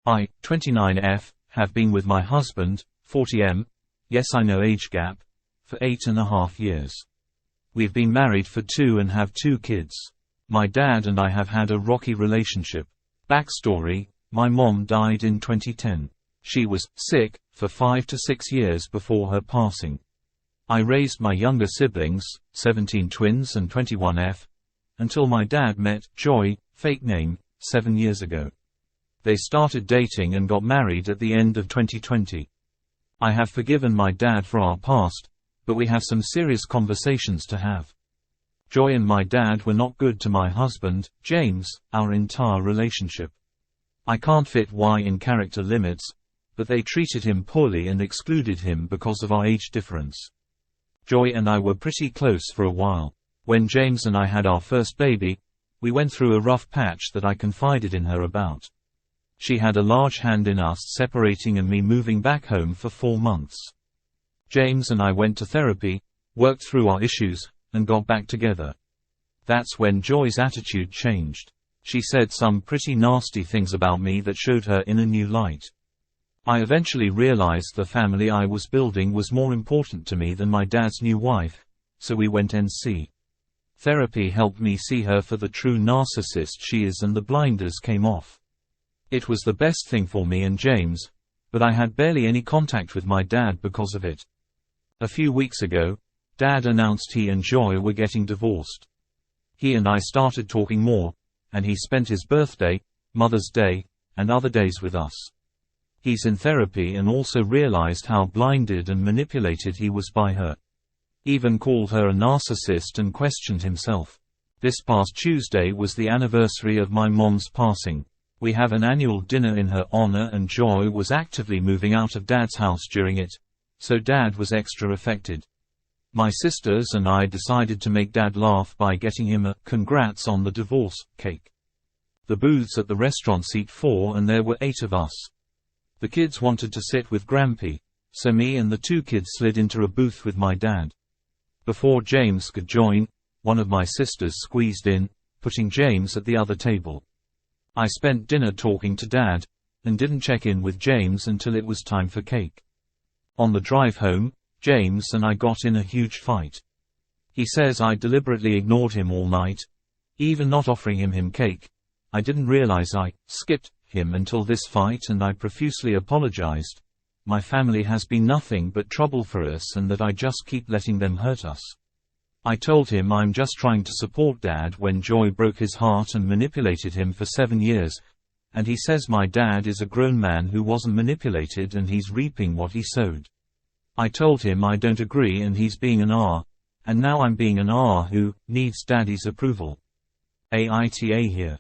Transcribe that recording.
I, 29F, have been with my husband, 40M, yes I know age gap, for 8.5 years. We've been married for 2 and have 2 kids. My dad and I have had a rocky relationship. Backstory: my mom died in 2010. She was sick for 5 to 6 years before her passing. I raised my younger siblings, 17 twins and 21F, until my dad met Joy, fake name, 7 years ago. They started dating and got married at the end of 2020. I have forgiven my dad for our past, but we have some serious conversations to have. Joy and my dad were not good to my husband, James, our entire relationship. I can't fit Y in character limits, but they treated him poorly and excluded him because of our age difference. Joy and I were pretty close for a while. When James and I had our first baby, we went through a rough patch that I confided in her about. She had a large hand in us separating and me moving back home for 4 months. James and I went to therapy, worked through our issues, and got back together. That's when Joy's attitude changed. She said some pretty nasty things about me that showed her in a new light. I eventually realized the family I was building was more important to me than my dad's new wife, so we went NC. Therapy helped me see her for the true narcissist she is and the blinders came off. It was the best thing for me and James, but I had barely any contact with my dad because of it. A few weeks ago, Dad announced he and Joy were getting divorced. He and I started talking more, and he spent his birthday, Mother's Day, and other days with us. He's in therapy and also realized how blinded and manipulated he was by her. Even called her a narcissist and questioned himself. This past Tuesday was the anniversary of my mom's passing. We have an annual dinner in her honor and Joy was actively moving out of Dad's house during it, so Dad was extra affected. My sisters and I decided to make Dad laugh by getting him a "congrats on the divorce" cake. The booths at the restaurant seat 4 and there were 8 of us. The kids wanted to sit with Grampy, so me and the 2 kids slid into a booth with my dad. Before James could join, one of my sisters squeezed in, putting James at the other table. I spent dinner talking to Dad, and didn't check in with James until it was time for cake. On the drive home, James and I got in a huge fight. He says I deliberately ignored him all night, even not offering him cake. I didn't realize I skipped him until this fight and I profusely apologized. My family has been nothing but trouble for us and that I just keep letting them hurt us. I told him I'm just trying to support Dad when Joy broke his heart and manipulated him for 7 years, and he says my dad is a grown man who wasn't manipulated and he's reaping what he sowed. I told him I don't agree and he's being an R, and now I'm being an R who needs Daddy's approval. AITA here.